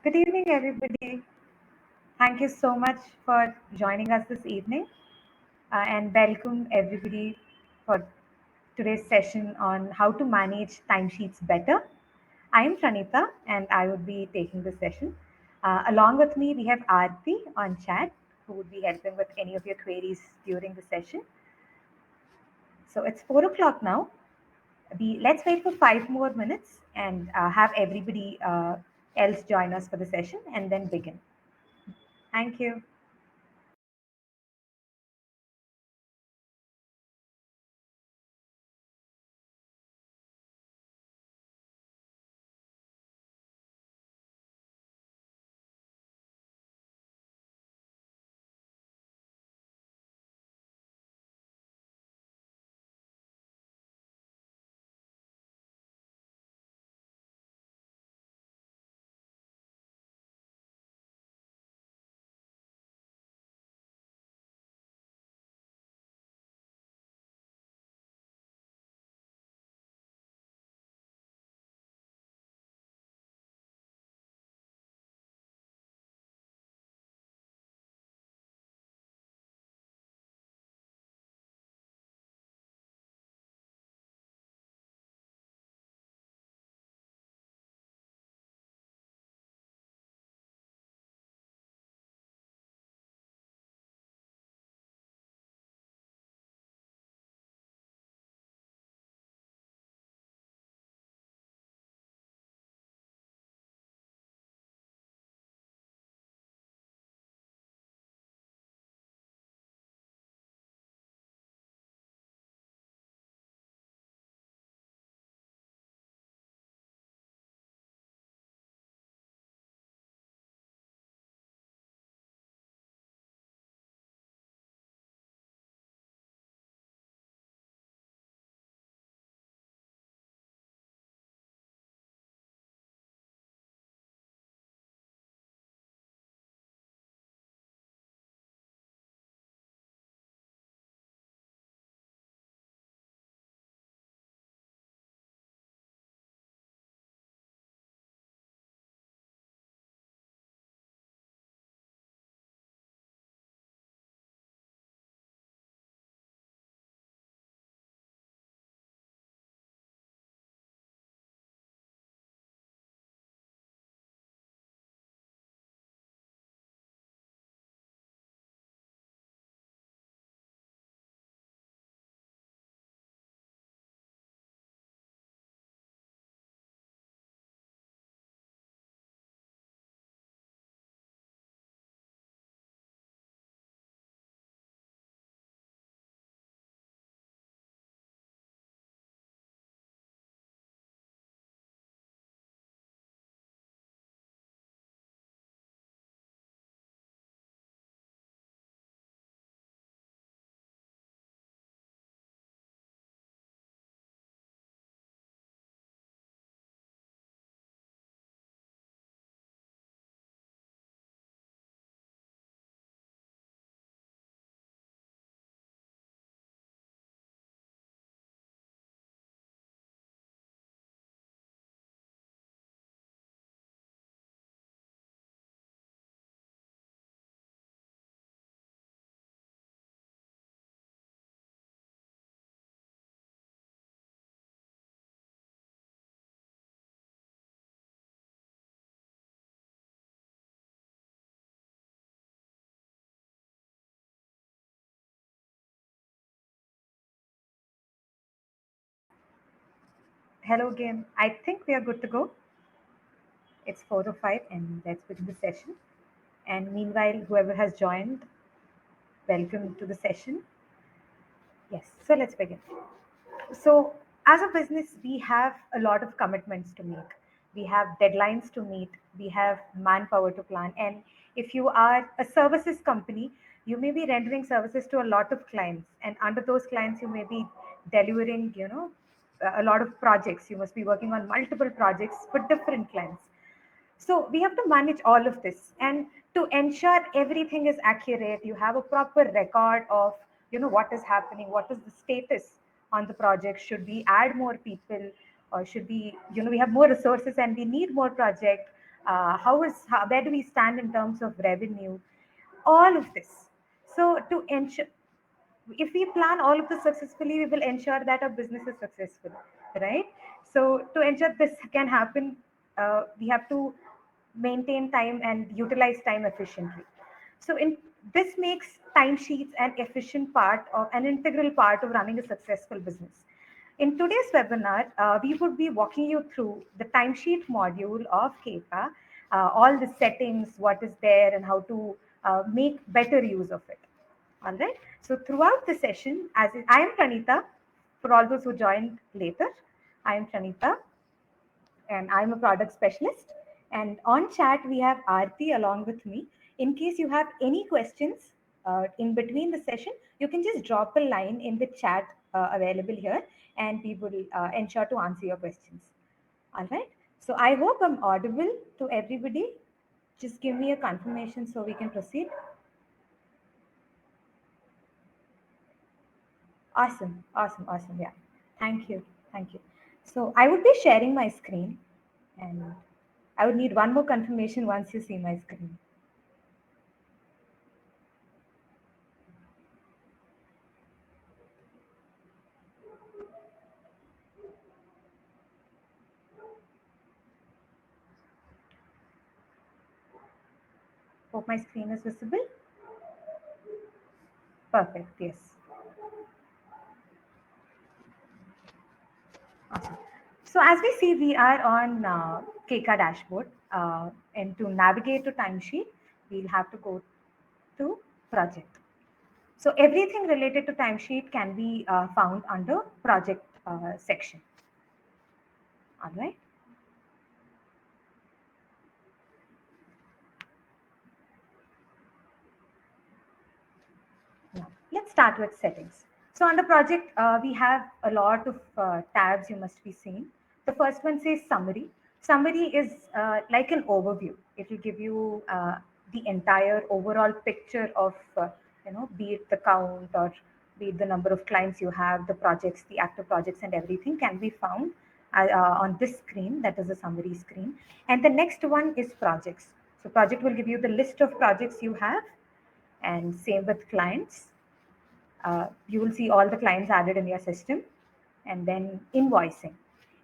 Good evening, everybody. Thank you so much for joining us this evening, and welcome everybody for today's session on how to manage timesheets better. I am Pranita, and I would be taking the session. Along with me, we have Aarti on chat, who would be helping with any of your queries during the session. So it's 4 o'clock now. Let's wait for 5 more minutes and have everybody else join us for the session, and then begin. Thank you. Hello again. I think we are good to go. It's 4:05 and let's begin the session. And meanwhile, whoever has joined, welcome to the session. Yes, so let's begin. So, as a business, we have a lot of commitments to make. We have deadlines to meet. We have manpower to plan. And if you are a services company, you may be rendering services to a lot of clients. And under those clients, you may be delivering, a lot of projects. You must be working on multiple projects for different clients. So we have to manage all of this, and to ensure everything is accurate, you have a proper record of what is happening, what is the status on the project. Should we add more people, or should we we have more resources and we need more project? Where do we stand in terms of revenue, all of this. So to ensure, if we plan all of this successfully, we will ensure that our business is successful, right? So to ensure this can happen, we have to maintain time and utilize time efficiently. So in this makes timesheets an efficient part of an integral part of running a successful business. In today's webinar, we would be walking you through the timesheet module of KEPA, all the settings, what is there, and how to make better use of it. All right. So throughout the session, I am Pranita, for all those who joined later, I am Pranita, and I'm a product specialist. And on chat, we have Aarti along with me. In case you have any questions in between the session, you can just drop a line in the chat available here, and we will ensure to answer your questions. All right. So I hope I'm audible to everybody. Just give me a confirmation so we can proceed. Awesome, awesome, awesome. Yeah. Thank you. Thank you. So I would be sharing my screen, and I would need one more confirmation once you see my screen. Hope my screen is visible. Perfect. Yes. Awesome. So as we see, we are on KEKA dashboard. And to navigate to timesheet, we'll have to go to project. So everything related to timesheet can be found under project section. All right. Now, let's start with settings. So under project, we have a lot of tabs you must be seeing. The first one says summary. Summary is like an overview. It will give you the entire overall picture of, be it the count or be it the number of clients you have, the projects, the active projects, and everything can be found on this screen. That is a summary screen. And the next one is projects. So project will give you the list of projects you have, and same with clients. You will see all the clients added in your system. And then invoicing.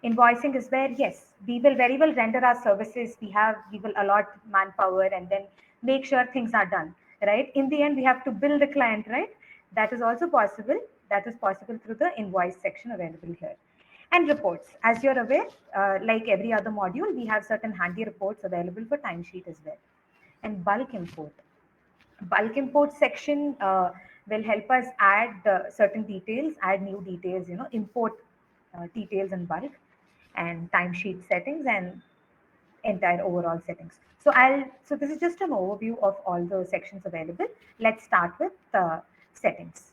Invoicing is where, yes, we will very well render our services. We will allot manpower and then make sure things are done, right? In the end, we have to bill the client, right? That is also possible. That is possible through the invoice section available here. And reports. As you're aware, like every other module, we have certain handy reports available for timesheet as well. And bulk import. Bulk import section will help us add certain details, add new details, import details in bulk, and timesheet settings, and entire overall settings. So this is just an overview of all the sections available. Let's start with settings.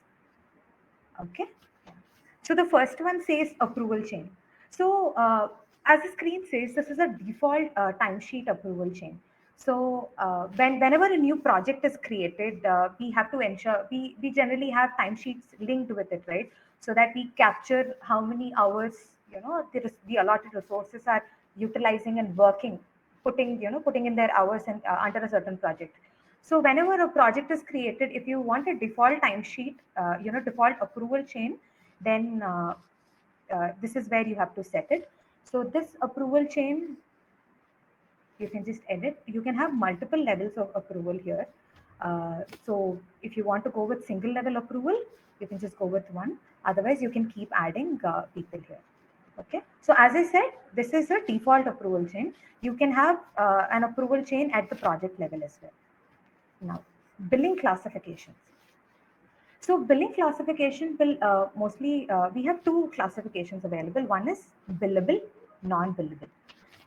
Okay. So the first one says approval chain. So as the screen says, this is a default timesheet approval chain. So whenever a new project is created, we have to ensure we generally have timesheets linked with it, right? So that we capture how many hours the allotted resources are utilizing and working, putting in their hours and under a certain project. So whenever a project is created, if you want a default timesheet, default approval chain, then this is where you have to set it. So this approval chain, you can just edit. You can have multiple levels of approval here. So if you want to go with single level approval, you can just go with one. Otherwise, you can keep adding people here. Okay. So as I said, this is a default approval chain. You can have an approval chain at the project level as well. Now, billing classifications. So billing classification will mostly, we have two classifications available. One is billable, non-billable.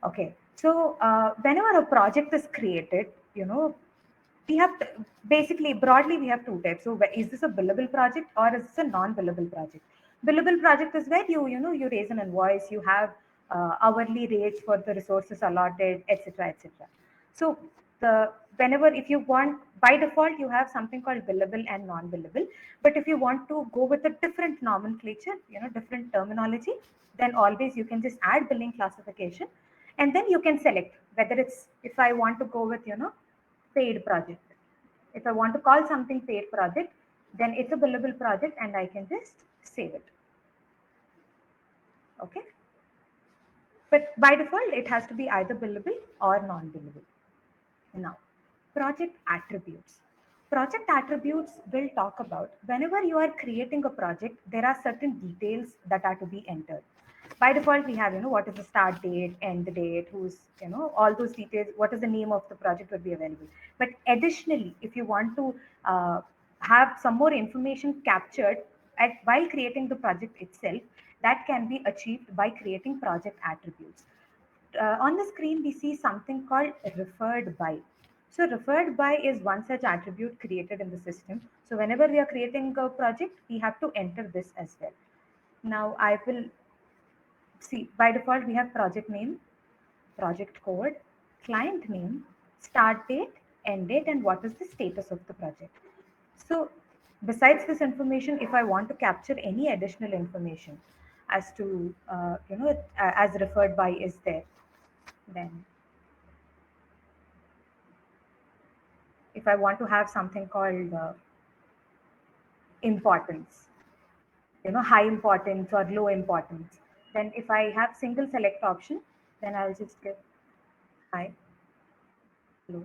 Okay. So whenever a project is created, we have basically broadly we have two types. So is this a billable project or is this a non-billable project? Billable project is where you raise an invoice, you have hourly rates for the resources allotted, etc., etc. So the whenever if you want by default you have something called billable and non-billable. But if you want to go with a different nomenclature, different terminology, then always you can just add billing classification. And then you can select whether it's, if I want to go with, paid project. If I want to call something paid project, then it's a billable project and I can just save it. Okay. But by default, it has to be either billable or non-billable. Now, project attributes. Project attributes will talk about whenever you are creating a project, there are certain details that are to be entered. By default, we have, what is the start date, end date, who's, all those details, what is the name of the project would be available. But additionally, if you want to have some more information captured while creating the project itself, that can be achieved by creating project attributes. On the screen, we see something called referred by. So referred by is one such attribute created in the system. So whenever we are creating a project, we have to enter this as well. Now I will see, by default, we have project name, project code, client name, start date, end date, and what is the status of the project. So besides this information, if I want to capture any additional information as to, as referred by is there, then if I want to have something called importance, high importance or low importance, then if I have single select option, then I'll just give high, low,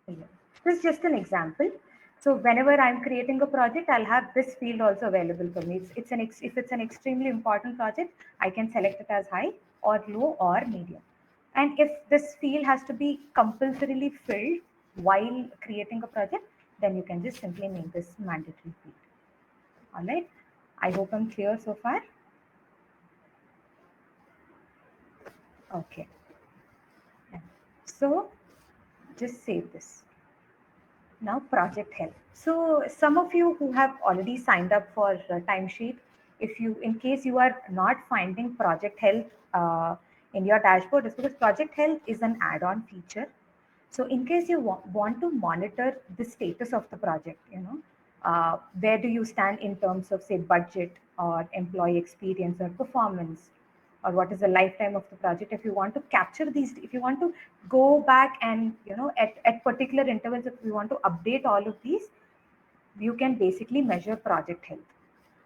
low. This is just an example. So whenever I'm creating a project, I'll have this field also available for me. If it's an extremely important project, I can select it as high or low or medium. And if this field has to be compulsorily filled while creating a project, then you can just simply make this mandatory field. All right. I hope I'm clear so far. Okay. So just save this. Now project help. So some of you who have already signed up for timesheet, in case you are not finding project help in your dashboard, it's because project help is an add-on feature. So in case you want to monitor the status of the project, where do you stand in terms of say budget or employee experience or performance, or what is the lifetime of the project. If you want to capture these, if you want to go back and at particular intervals, if you want to update all of these, you can basically measure project health.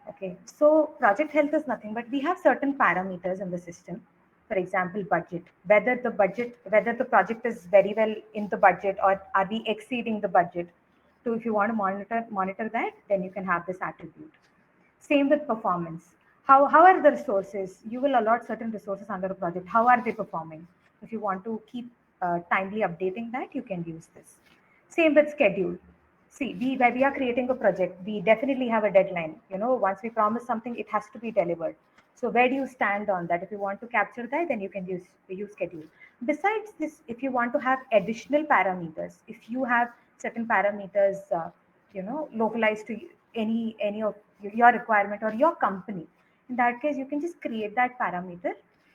Okay, so project health is nothing but we have certain parameters in the system. For example, budget, whether the project is very well in the budget or are we exceeding the budget. So if you want to monitor that, then you can have this attribute. Same with performance. How are the resources? You will allot certain resources under a project. How are they performing? If you want to keep timely updating that, you can use this. Same with schedule. See, when we are creating a project, we definitely have a deadline. Once we promise something, it has to be delivered. So where do you stand on that? If you want to capture that, then you can use schedule. Besides this, if you want to have additional parameters, if you have certain parameters, localized to any of your requirement or your company, in that case, you can just create that parameter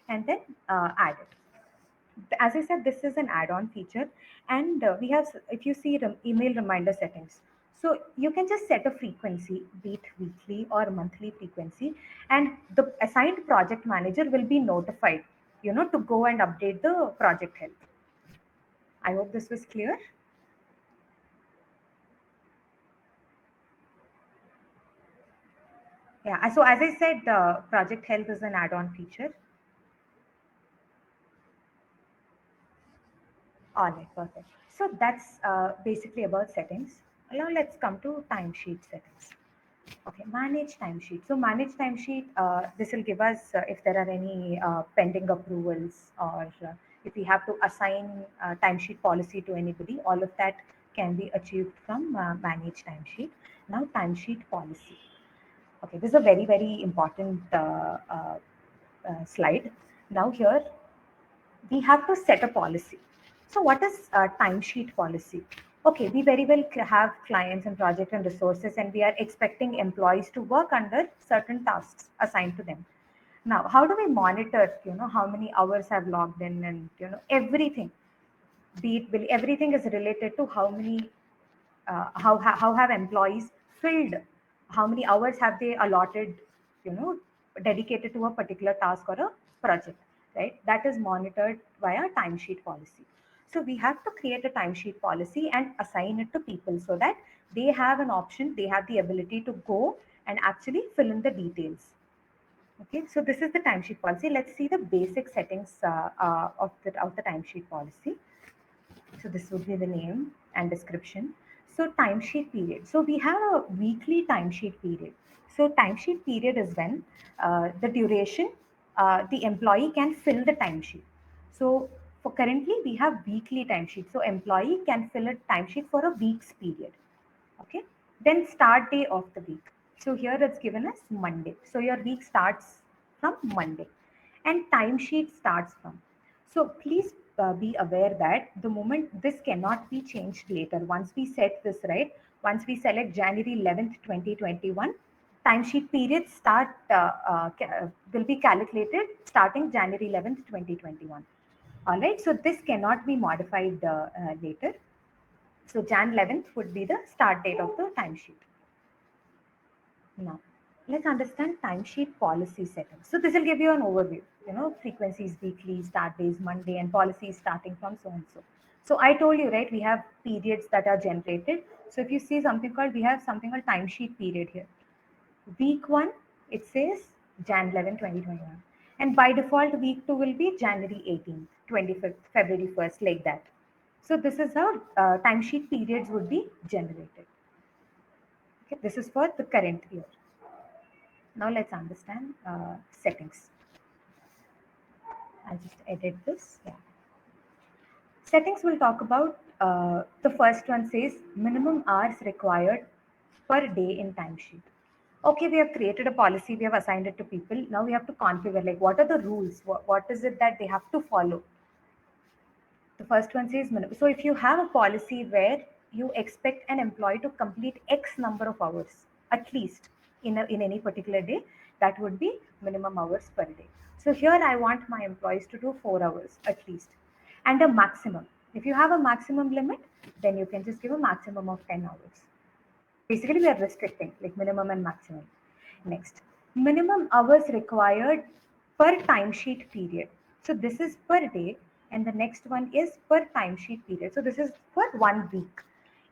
and then add it. As I said, this is an add-on feature, and we have, if you see email reminder settings, so you can just set a frequency, be it weekly or monthly frequency, and the assigned project manager will be notified, to go and update the project health. I hope this was clear. Yeah. So as I said, project health is an add-on feature. All right, perfect. So that's basically about settings. Now let's come to timesheet settings. Okay, manage timesheet. So manage timesheet, this will give us if there are any pending approvals, or if we have to assign timesheet policy to anybody, all of that can be achieved from manage timesheet. Now timesheet policy. Okay, this is a very, very important slide. Now here we have to set a policy. So what is timesheet policy? Okay, we very well have clients and project and resources, and we are expecting employees to work under certain tasks assigned to them. Now, how do we monitor, how many hours have logged in, and, everything, everything is related to how many, how have employees filled, how many hours have they allotted, you know, dedicated to a particular task or a project. right? That is monitored via timesheet policy. So we have to create a timesheet policy and assign it to people so that they have an option, they have the ability to go and actually fill in the details. Okay, so this is the timesheet policy. Let's see the basic settings of the timesheet policy. So this would be the name and description. So timesheet period. So we have a weekly timesheet period. So timesheet period is when the duration the employee can fill the timesheet. So for currently we have weekly timesheet. So employee can fill a timesheet for a week's period. Okay. Then start day of the week. So here it's given as Monday. So your week starts from Monday and timesheet starts from. So please be aware that the moment this cannot be changed later. Once we set this right, once we select January 11th, 2021, timesheet periods will be calculated starting January 11th, 2021. All right. So this cannot be modified later. So Jan 11th would be the start date of the timesheet. Now, let's understand timesheet policy settings. So this will give you an overview, frequencies, weekly, start days, Monday, and policies starting from so and so. So I told you, right, we have periods that are generated. So if you see we have something called timesheet period here. Week 1, it says Jan 11, 2021. And by default, week 2 will be January 18th, 25th, February 1st, like that. So this is how timesheet periods would be generated. Okay, this is for the current year. Now let's understand settings. I'll just edit this. Yeah. Settings will talk about the first one says minimum hours required per day in timesheet. Okay, we have created a policy, we have assigned it to people. Now we have to configure like what are the rules? What is it that they have to follow? The first one says minimum. So if you have a policy where you expect an employee to complete X number of hours, at least in any particular day, that would be minimum hours per day. So here I want my employees to do 4 hours at least, and a maximum. If you have a maximum limit, then you can just give a maximum of 10 hours. Basically, we are restricting like minimum and maximum. Next, minimum hours required per timesheet period. So this is per day, and the next one is per timesheet period. So this is for 1 week.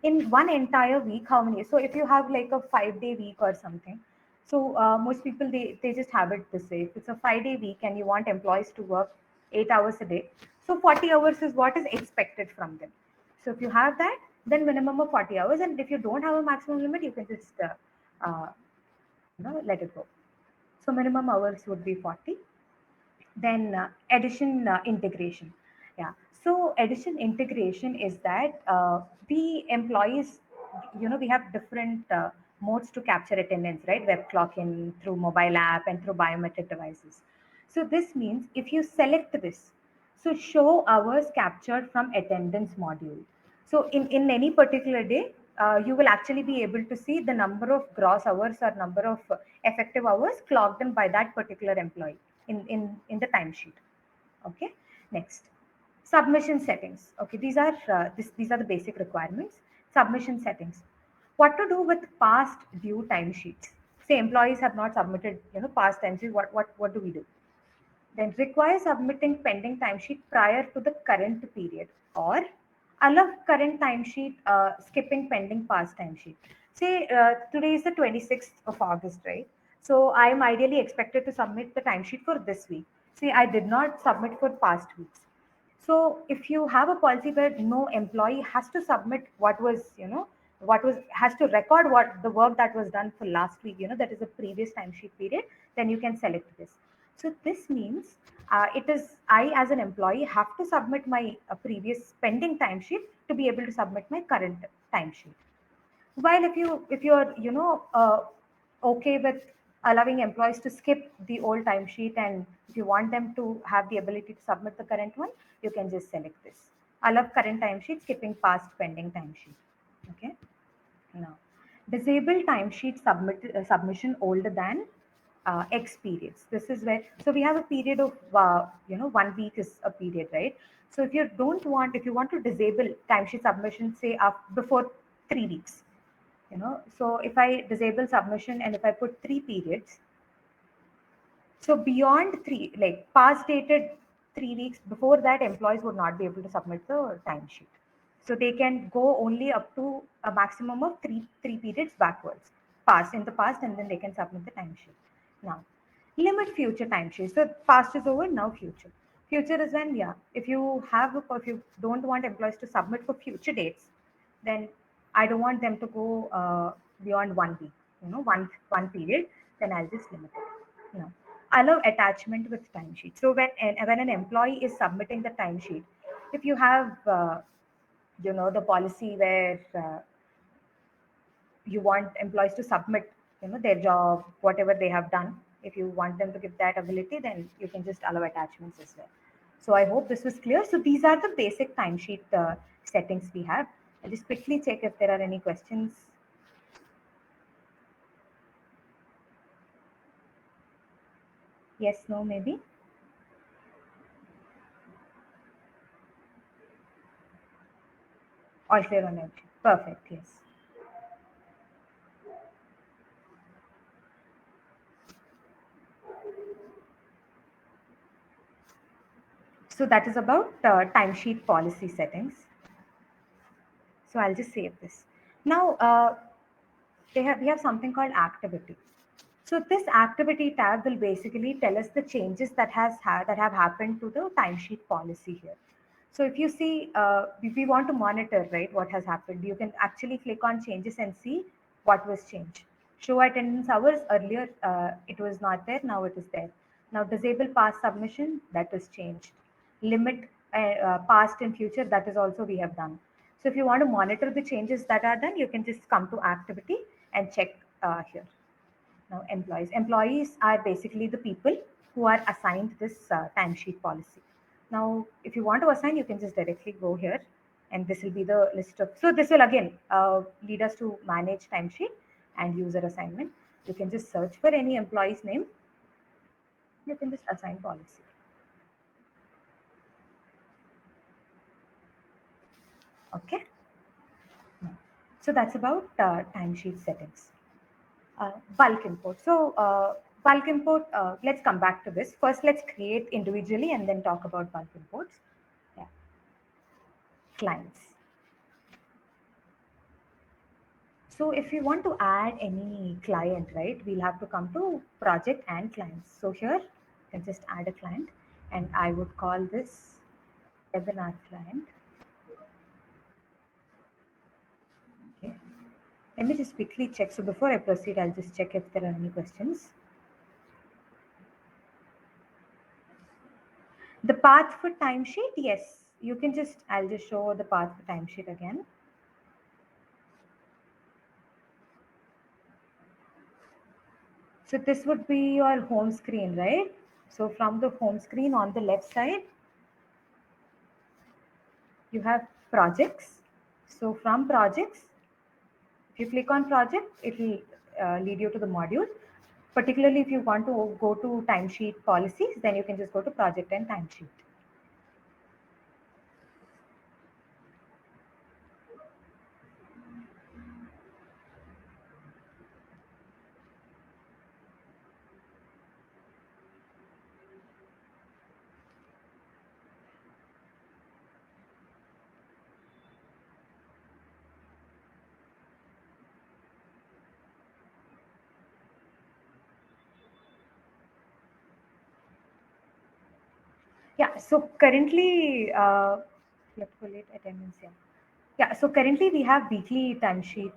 In one entire week, how many? So if you have like a 5-day week or something, so most people they just have it this way. If it's a 5-day week and you want employees to work 8 hours a day, so 40 hours is what is expected from them. So if you have that, then minimum of 40 hours, and if you don't have a maximum limit, you can just uh, let it go. So minimum hours would be 40. Then addition integration. Yeah. So addition integration is that the employees, we have different modes to capture attendance, right? Web clock-in, through mobile app, and through biometric devices. So this means if you select this, so show hours captured from attendance module. So in any particular day, you will actually be able to see the number of gross hours or number of effective hours clocked in by that particular employee in the timesheet. Okay. Next, submission settings. Okay, these are the basic requirements. Submission settings. What to do with past due timesheets? Say employees have not submitted, past timesheet. What do we do? Then require submitting pending timesheet prior to the current period, or allow current timesheet skipping pending past timesheet. Say today is the 26th of August, right? So I am ideally expected to submit the timesheet for this week. See, I did not submit for past weeks. So if you have a policy where no employee has to submit has to record what the work that was done for last week, that is a previous timesheet period, then you can select this. So this means it is I as an employee have to submit my previous pending timesheet to be able to submit my current timesheet. While if you're okay with allowing employees to skip the old timesheet, and if you want them to have the ability to submit the current one, you can just select this. Allow current timesheet, skipping past pending timesheet. Okay. Now, disable timesheet submission older than X periods. This is where, so we have a period of 1 week is a period, right? So if you want to disable timesheet submission, say before 3 weeks, so if I disable submission and if I put 3 periods, so beyond 3, like past dated 3 weeks before that, employees would not be able to submit the timesheet. So they can go only up to a maximum of three periods backwards, past in the past, and then they can submit the timesheet. Now, limit future timesheets. So past is over, now future. Future is when, yeah, if you don't want employees to submit for future dates, then I don't want them to go beyond 1 week, one period, then I'll just limit it. No. Allow attachment with timesheet. So when an employee is submitting the timesheet, if you have the policy where you want employees to submit their job, whatever they have done, if you want them to give that ability, then you can just allow attachments as well. So I hope this was clear. So these are the basic timesheet settings we have. I'll just quickly check if there are any questions. Yes, no, maybe. All clear on it. Perfect. Yes. So that is about timesheet policy settings. So I'll just save this. Now, we have something called activity. So this activity tab will basically tell us the changes that have happened to the timesheet policy here. So if you see, if we want to monitor, right, what has happened, you can actually click on changes and see what was changed. Show attendance hours, earlier it was not there, now it is there. Now disable past submission, that is changed. Limit past and future, that is also we have done. So if you want to monitor the changes that are done, you can just come to activity and check here. Now, employees. Employees are basically the people who are assigned this timesheet policy. Now, if you want to assign, you can just directly go here, and this will be the list of. So this will again lead us to manage timesheet and user assignment. You can just search for any employee's name. You can just assign policy. Okay. So that's about timesheet settings. Bulk import. So bulk import, let's come back to this. First, let's create individually and then talk about bulk imports. Yeah. Clients. So if we want to add any client, right, we'll have to come to project and clients. So here, you can just add a client, and I would call this webinar client. Okay. Let me just quickly check. So before I proceed, I'll just check if there are any questions. The path for timesheet, yes, you can just, I'll just show the path for timesheet again. So this would be your home screen, right? So from the home screen on the left side, you have projects. So from projects, if you click on project, it will lead you to the module. Particularly if you want to go to timesheet policies, then you can just go to project and timesheet. Yeah, so currently, let's call it attendance. Yeah. Yeah, so currently we have weekly timesheet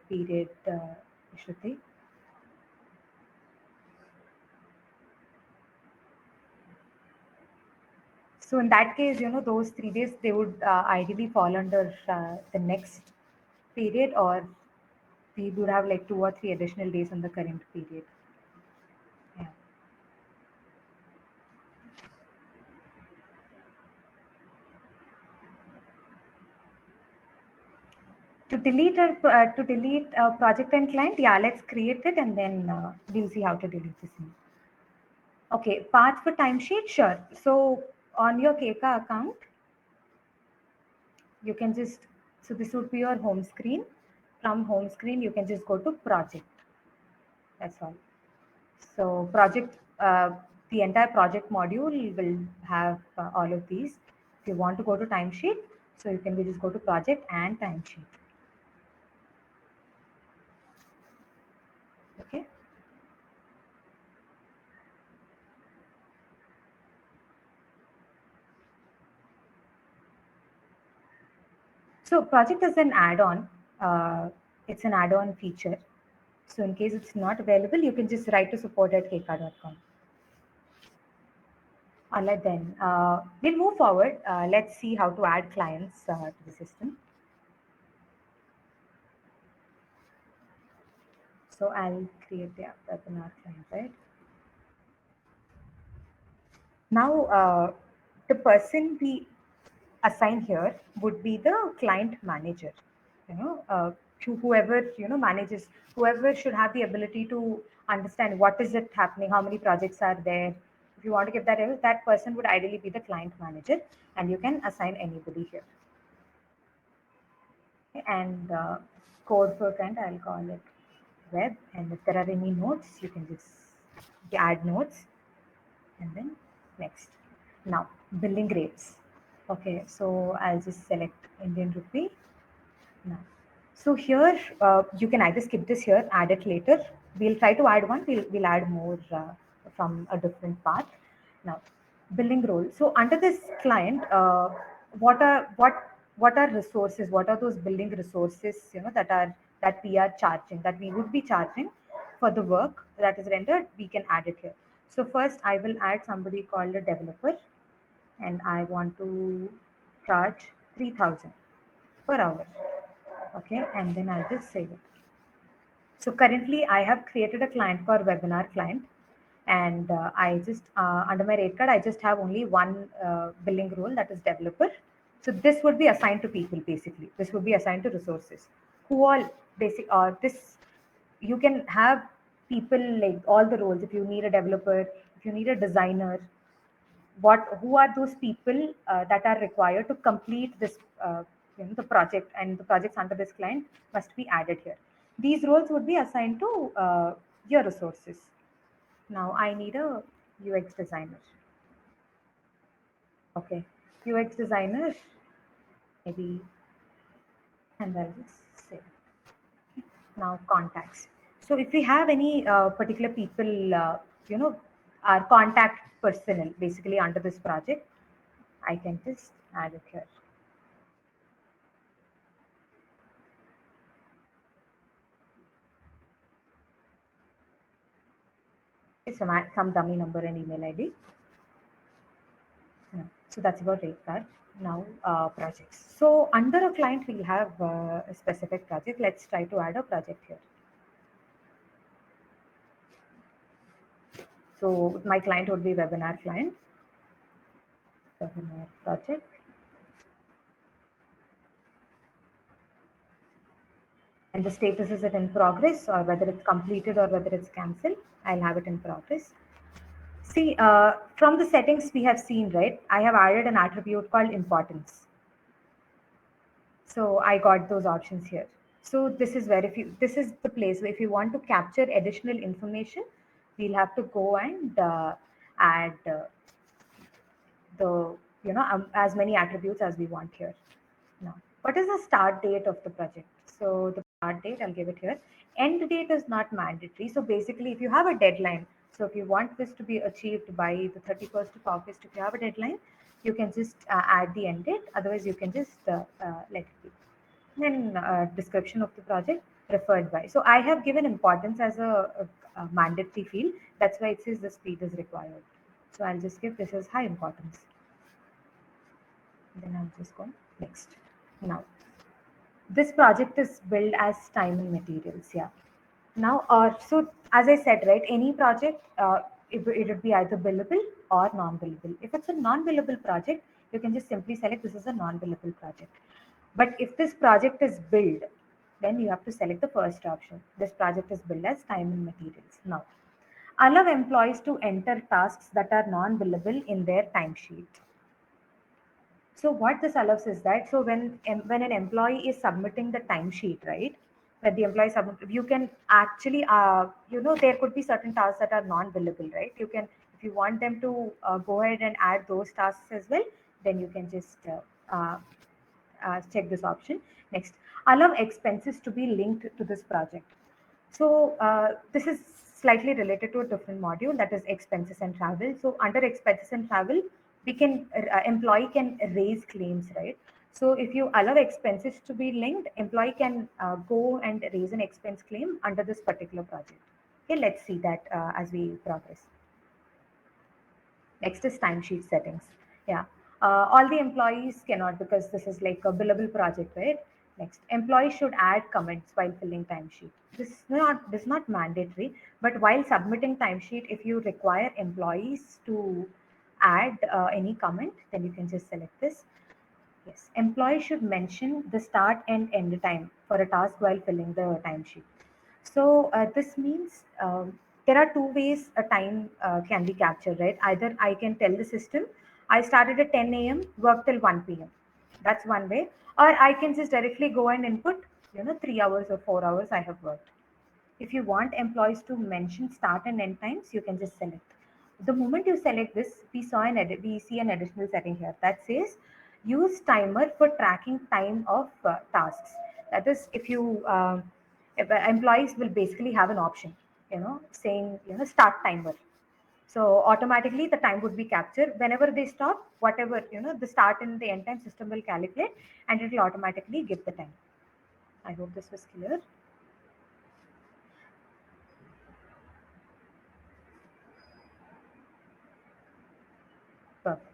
period, Shruti. So in that case, those 3 days, they would ideally fall under the next period, or we would have like 2 or 3 additional days in the current period. Yeah. To delete project and client, yeah, let's create it and then we'll see how to delete this name. Okay, path for timesheet, sure. So on your Keka account, you can just, so this would be your home screen. From home screen, you can just go to project. That's all. So project, the entire project module will have all of these. If you want to go to timesheet, so you can just go to project and timesheet. Okay. So project is an add-on. It's an add-on feature. So in case it's not available, you can just write to support@kk.com. All right, then we'll move forward. Let's see how to add clients to the system. So I'll create the webinar client, right? Now, the person we assign here would be the client manager. You know, whoever manages, whoever should have the ability to understand what is it happening, how many projects are there. If you want to give that person would ideally be the client manager, and you can assign anybody here. Okay, and code for client, I'll call it web, and if there are any notes, you can just add notes, and then next. Now billing rates. Okay, so I'll just select Indian rupee now. So here you can either skip this here, add it later. We'll try to add one. We'll add more from a different path. Now, billing role. So under this client, what are resources? What are those billing resources? That we are charging, that we would be charging for the work that is rendered. We can add it here. So first, I will add somebody called a developer, and I want to charge 3,000 per hour. Okay, and then I'll just save it. So currently I have created a client for webinar client, and I just under my rate card I just have only one billing role, that is developer. So this would be assigned to people. Basically this would be assigned to resources who all basic this you can have people like all the roles. If you need a developer, if you need a designer, who are those people that are required to complete this the project, and the projects under this client must be added here. These roles would be assigned to your resources. Now I need a UX designer. Okay, UX designer maybe, and I'll just say now contacts. So if we have any particular people you know our contact personnel basically under this project, I can just add it here. Some dummy number and email ID. So that's about rate card. Now projects. So under a client we have a specific project. Let's try to add a project here. So my client would be webinar client, webinar project. And the status is it in progress, or whether it's completed or whether it's cancelled. I'll have it in progress. See, from the settings we have seen, right? I have added an attribute called importance. So I got those options here. So this is where this is the place where if you want to capture additional information, we'll have to go and add the as many attributes as we want here. Now, what is the start date of the project? So the start date, I'll give it here. End date is not mandatory. So basically, if you have a deadline, so if you want this to be achieved by the 31st of August, if you have a deadline, you can just add the end date. Otherwise, you can just let it be. Then description of the project referred by. So I have given importance as a mandatory field. That's why it says the speed is required. So I'll just give this as high importance. Then I'll just go next. Now, this project is billed as time and materials. Yeah. Now, so as I said, right, any project, it would be either billable or non-billable. If it's a non-billable project, you can just simply select this is a non-billable project. But if this project is billed, then you have to select the first option. This project is billed as time and materials. Now, allow employees to enter tasks that are non-billable in their timesheet. So what this allows is that, so when an employee is submitting the timesheet, right? When the employee submit, you can actually there could be certain tasks that are non-billable, right? You can, If you want them to go ahead and add those tasks as well, then you can just check this option. Next, allow expenses to be linked to this project. So this is slightly related to a different module, that is expenses and travel. So under expenses and travel, we can employee can raise claims, right? So if you allow expenses to be linked, employee can go and raise an expense claim under this particular project. Okay, let's see that as we progress. Next is timesheet settings. Yeah. All the employees cannot, because this is like a billable project, right? Next, employees should add comments while filling timesheet. This is not mandatory, but while submitting timesheet, if you require employees to add any comment, then you can just select this. Yes, employee should mention the start and end time for a task while filling the timesheet. So this means there are two ways a time can be captured, right? Either I can tell the system, I started at 10 a.m., work till 1 p.m. That's one way. Or I can just directly go and input, 3 hours or 4 hours I have worked. If you want employees to mention start and end times, you can just select. The moment you select this, we see an additional setting here that says use timer for tracking time of tasks. That is, if employees will basically have an option, saying start timer. So automatically the time would be captured whenever they stop. Whatever the start and the end time system will calculate, and it will automatically give the time. I hope this was clear. Perfect.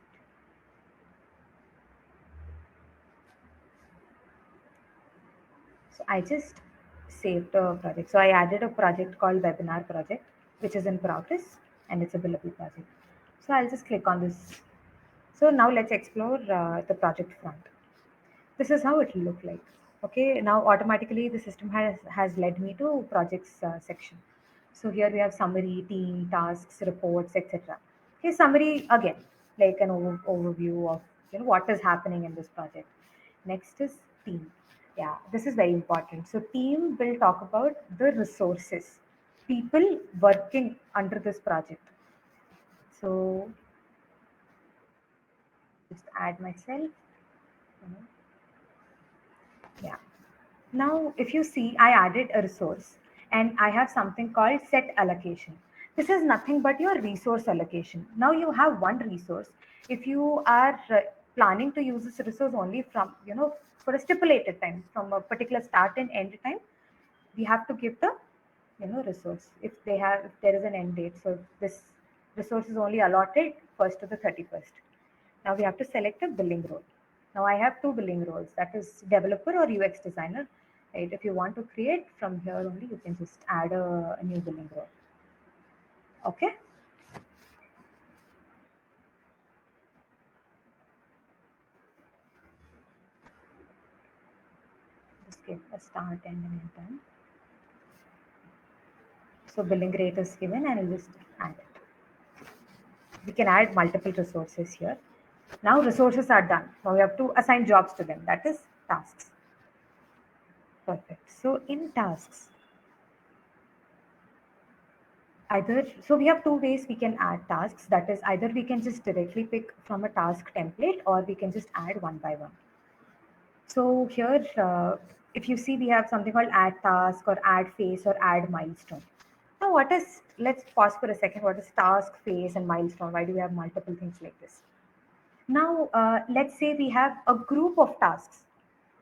So I just saved a project. So I added a project called webinar project, which is in progress, and it's a billable project. So I'll just click on this. So now let's explore the project front. This is how it will look like. Okay, now automatically the system has led me to projects section. So here we have summary, team, tasks, reports, etc. Okay, summary again, like an overview of what is happening in this project. Next is team. Yeah, this is very important. So team will talk about the resources, people working under this project. So just add myself. you know, Yeah. Now, if you see, I added a resource and I have something called set allocation. This is nothing but your resource allocation. Now you have one resource. If you are planning to use this resource only from, for a stipulated time, from a particular start and end time, we have to give the, resource. If there is an end date. So this resource is only allotted first to the 31st. Now we have to select a billing role. Now I have two billing roles, that is developer or UX designer. Right? If you want to create from here only, you can just add a new billing role. Okay. Just give a start and an end time. So billing rate is given and I'll just add it. We can add multiple resources here. Now resources are done. Now we have to assign jobs to them. That is tasks. Perfect. So in tasks, so we have two ways we can add tasks. That is, either we can just directly pick from a task template, or we can just add one by one. So here, if you see, we have something called add task or add phase or add milestone. Now let's pause for a second. What is task, phase and milestone? Why do we have multiple things like this? Now, let's say we have a group of tasks.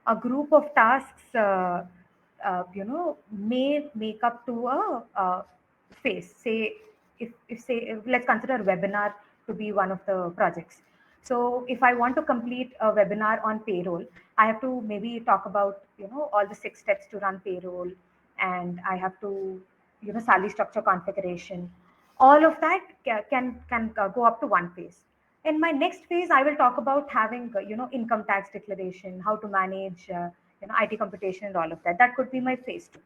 A group of tasks, may make up to a phase. Say, let's consider a webinar to be one of the projects. So, if I want to complete a webinar on payroll, I have to maybe talk about all the 6 steps to run payroll, and I have to salary structure configuration. All of that can go up to one phase. In my next phase, I will talk about having income tax declaration, how to manage IT computation and all of that. That could be my phase two.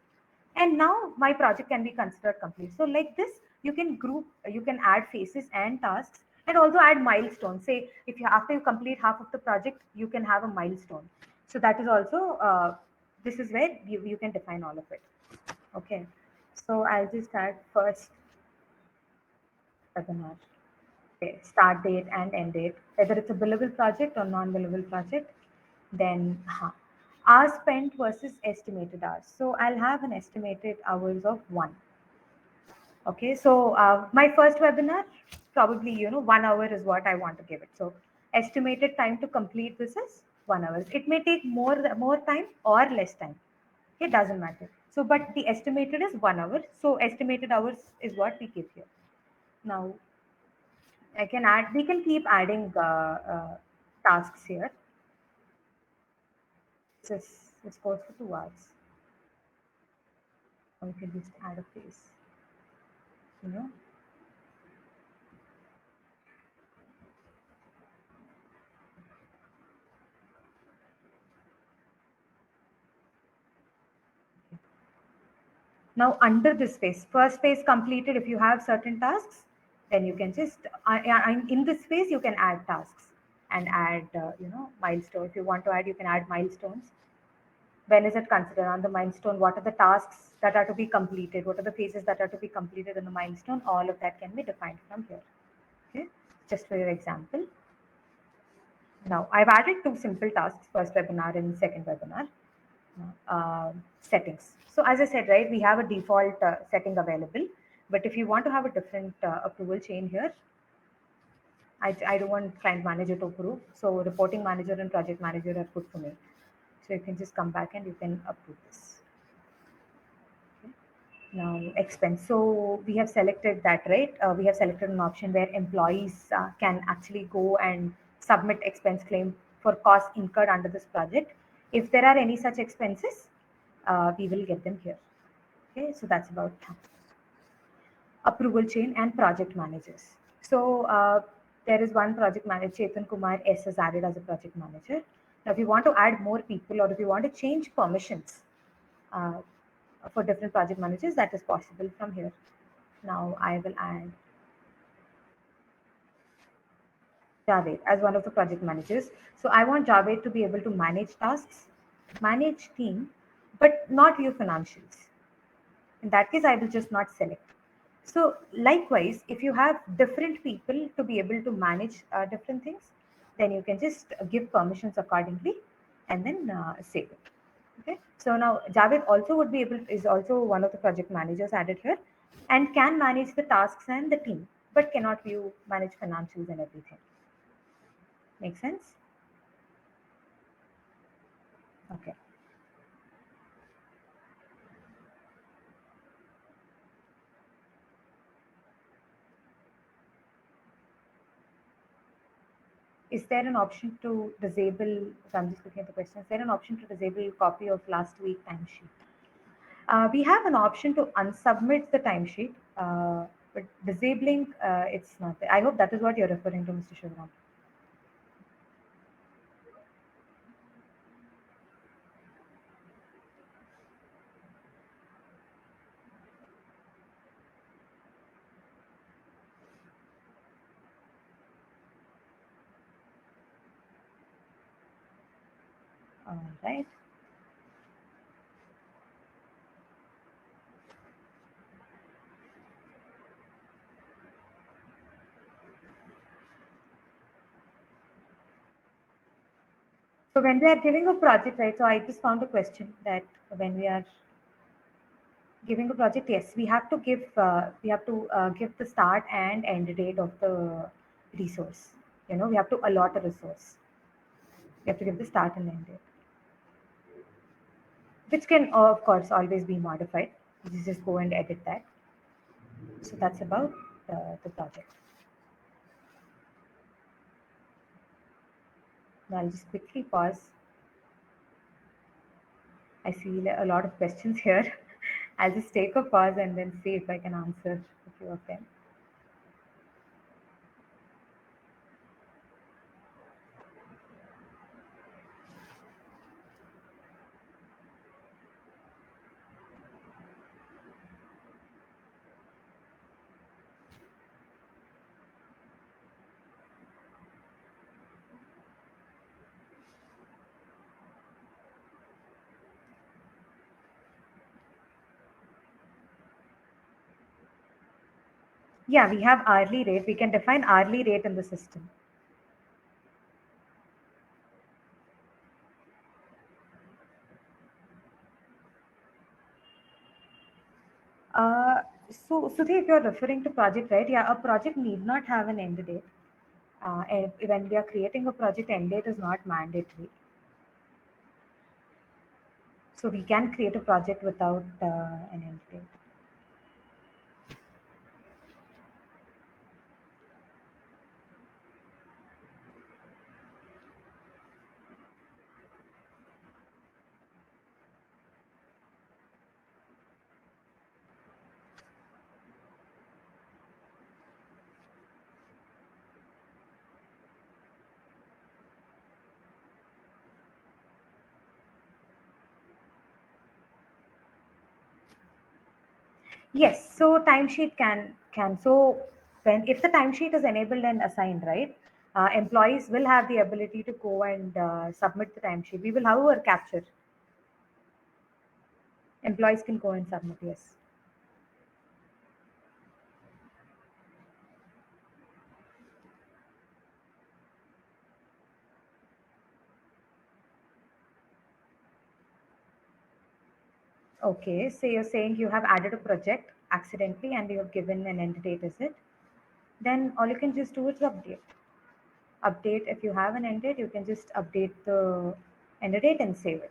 And now my project can be considered complete. So like this, you can add phases and tasks, and also add milestones. Say if you after you complete half of the project, you can have a milestone. So that is also this is where you can define all of it. Okay. So I'll just add first webinar. Okay, start date and end date, whether it's a billable project or non-billable project. Then hours spent versus estimated hours. So I'll have an estimated hours of 1. Okay, so my first webinar, probably 1 hour is what I want to give it. So estimated time to complete this is 1 hour. It may take more time or less time. It doesn't matter. So, but the estimated is 1 hour. So estimated hours is what we give here. Now I can add. We can keep adding tasks here. This goes for 2 hours. Or we can just add a face. You know. Now under this phase, first phase completed, if you have certain tasks, then you can just, in this phase, you can add tasks and add, milestone. If you want to add, you can add milestones. When is it considered on the milestone? What are the tasks that are to be completed? What are the phases that are to be completed in the milestone? All of that can be defined from here. Okay, just for your example. Now I've added 2 simple tasks, first webinar and second webinar. Settings. So as I said, right, we have a default setting available, but if you want to have a different approval chain here, I don't want client manager to approve. So reporting manager and project manager are good for me. So you can just come back and you can approve this. Okay. Now expense. So we have selected that, right? We have selected an option where employees can actually go and submit expense claim for costs incurred under this project. If there are any such expenses, we will get them here. Okay, so that's about approval chain and project managers. So there is one project manager, Chetan Kumar S is added as a project manager. Now, if you want to add more people or if you want to change permissions uh, for different project managers, that is possible from here. Now I will add Javed as one of the project managers. So I want Javed to be able to manage tasks, manage team, but not view financials. In that case, I will just not select. So likewise, if you have different people to be able to manage different things, then you can just give permissions accordingly and then save it. Okay. So now Javed also would be able is also one of the project managers added here, and can manage the tasks and the team, but cannot view manage financials and everything. Make sense? Okay. Is there an option to disable? So I'm just looking at the question. Is there an option to disable copy of last week timesheet? We have an option to unsubmit the timesheet, but disabling it's not there. I hope that is what you're referring to, Mr. Shivram. All right. So when we are giving a project, right? So I just found a question that when we are giving a project, yes, we have to give the start and end date of the resource. We have to allot a resource. We have to give the start and end date, which can, of course, always be modified. You just go and edit that. So that's about the project. Now I'll just quickly pause. I see a lot of questions here. I'll just take a pause and then see if I can answer a few of them. Yeah, we have hourly rate. We can define hourly rate in the system. Uh, so, Sudhi, if you're referring to project, right? Yeah, a project need not have an end date. And when we are creating a project, end date is not mandatory. So we can create a project without an end date. Yes, so timesheet can so when if the timesheet is enabled and assigned, right, employees will have the ability to go and submit the timesheet. We will, however, capture employees can go and submit. Yes. Okay, so you're saying you have added a project accidentally and you have given an end date, is it? Then all you can just do is update. Update if you have an end date, you can just update the end date and save it.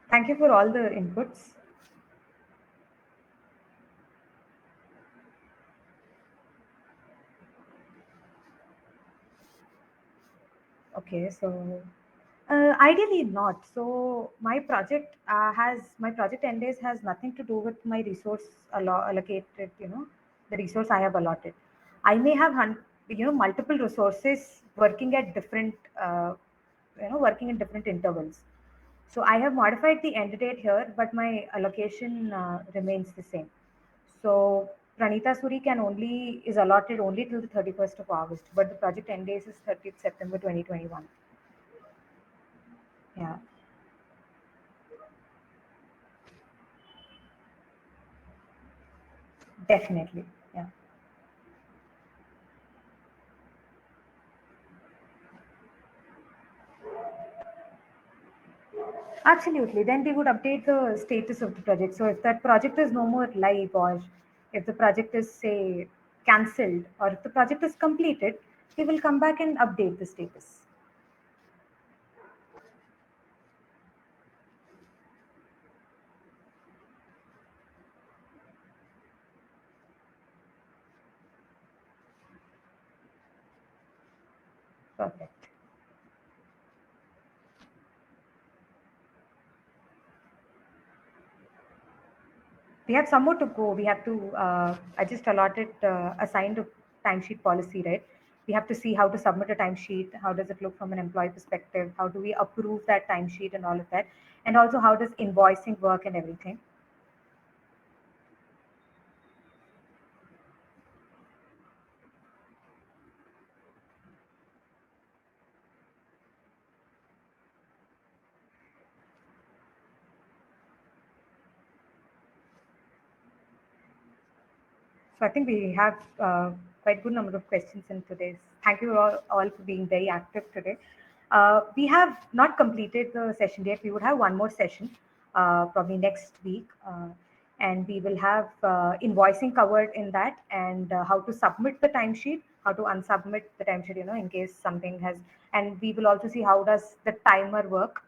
Thank you for all the inputs. Okay, so ideally not. So my project end days has nothing to do with my resource allocated. The resource I have allotted. I may have multiple resources working at different working in different intervals. So I have modified the end date here, but my allocation remains the same. So Pranita Suri is allotted only till the 31st of August, but the project end date is 30th September 2021. Yeah, definitely. Yeah, absolutely. Then we would update the status of the project. So if that project is no more live, or if the project is, say, cancelled, or if the project is completed, we will come back and update the status. Perfect. We have some more to go. We have to, I just allotted, assigned a timesheet policy, right? We have to see how to submit a timesheet. How does it look from an employee perspective? How do we approve that timesheet and all of that? And also, how does invoicing work and everything? So I think we have quite good number of questions in today's. Thank you all for being very active today. We have not completed the session yet. We would have one more session probably next week. And we will have invoicing covered in that, and how to submit the timesheet, how to unsubmit the timesheet, in case something has. And we will also see how does the timer work.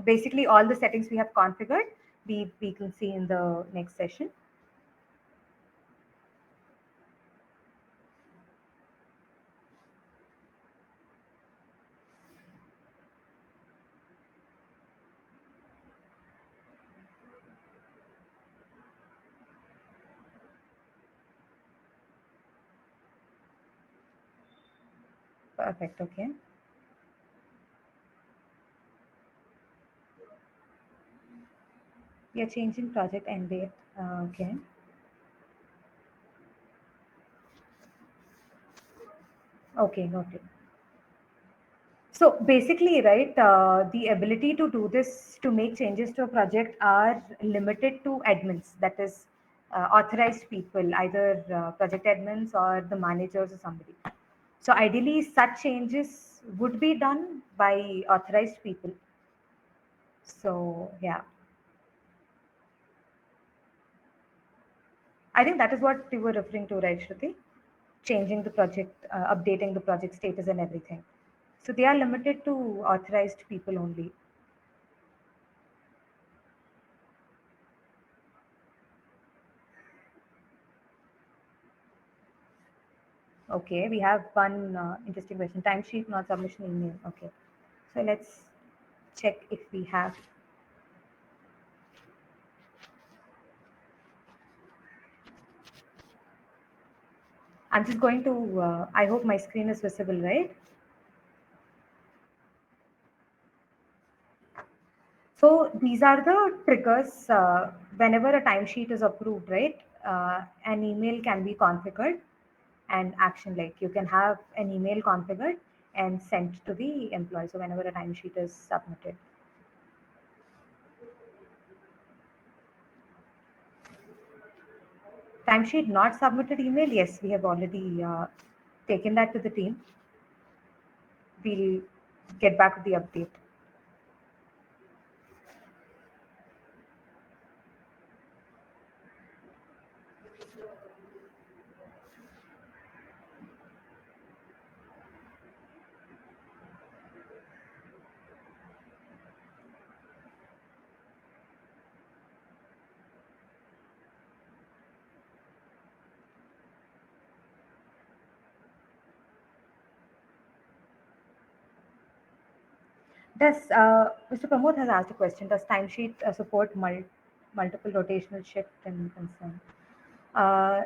Basically all the settings we have configured, we can see in the next session. Perfect. Okay. We are changing project end date. Okay. Okay, noted. So basically, right, the ability to do this, to make changes to a project are limited to admins, that is, authorized people, either project admins or the managers or somebody. So ideally, such changes would be done by authorized people. So yeah, I think that is what you were referring to, right, Shruti? Changing the project, updating the project status and everything. So they are limited to authorized people only. Okay, we have one interesting question. Timesheet, not submission email. Okay, so let's check if we have. I'm just going to, I hope my screen is visible, right? So these are the triggers whenever a timesheet is approved, right? An email can be configured and action, like you can have an email configured and sent to the employee. So whenever a timesheet is submitted. Timesheet not submitted email, yes, we have already taken that to the team. We'll get back with the update. Does Mr. Pramod has asked a question? Does timesheet support multiple rotational shift and concern?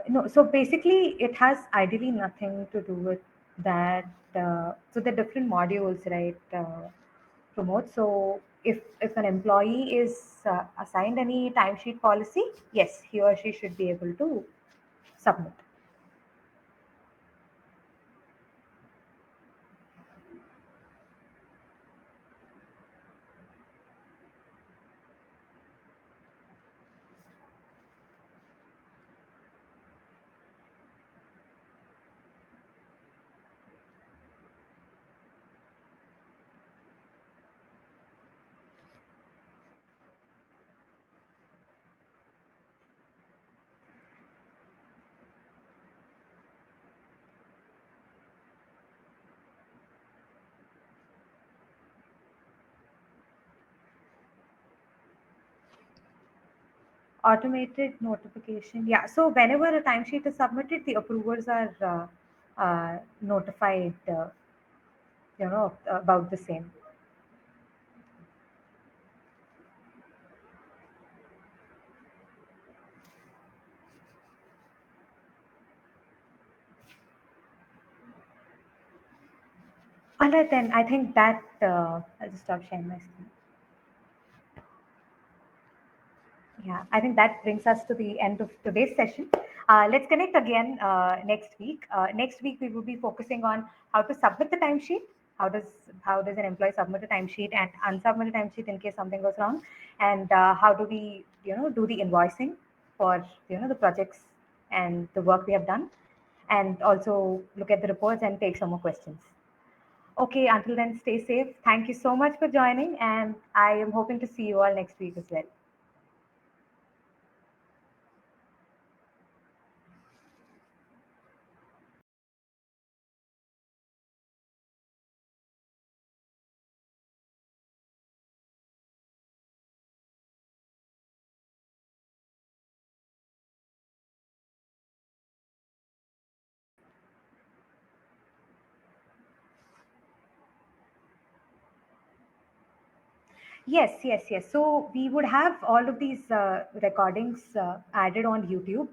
No. So basically, it has ideally nothing to do with that. So the different modules, right? Promote. So if an employee is assigned any timesheet policy, yes, he or she should be able to submit. Automated notification. Yeah. So whenever a timesheet is submitted, the approvers are notified, about the same. All right, then I think that I'll just stop sharing my screen. Yeah, I think that brings us to the end of today's session. Let's connect again next week. Next week we will be focusing on how to submit the timesheet. How does an employee submit a timesheet and unsubmit a timesheet in case something goes wrong, and how do we do the invoicing for the projects and the work we have done, and also look at the reports and take some more questions. Okay, until then, stay safe. Thank you so much for joining, and I am hoping to see you all next week as well. Yes, yes, yes. So we would have all of these recordings added on YouTube.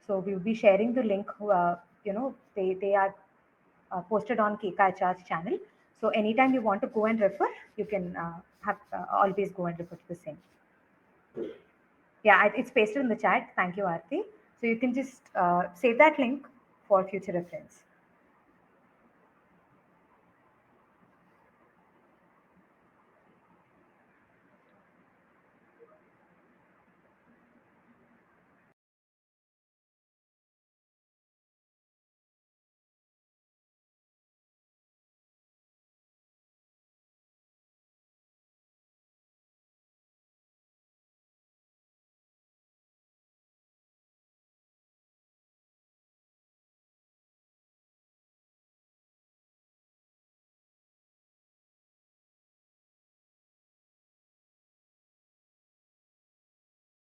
So we will be sharing the link. They are posted on KKHR's channel. So anytime you want to go and refer, you can always go and refer to the same. Yeah, it's pasted in the chat. Thank you, Aarti. So you can just save that link for future reference.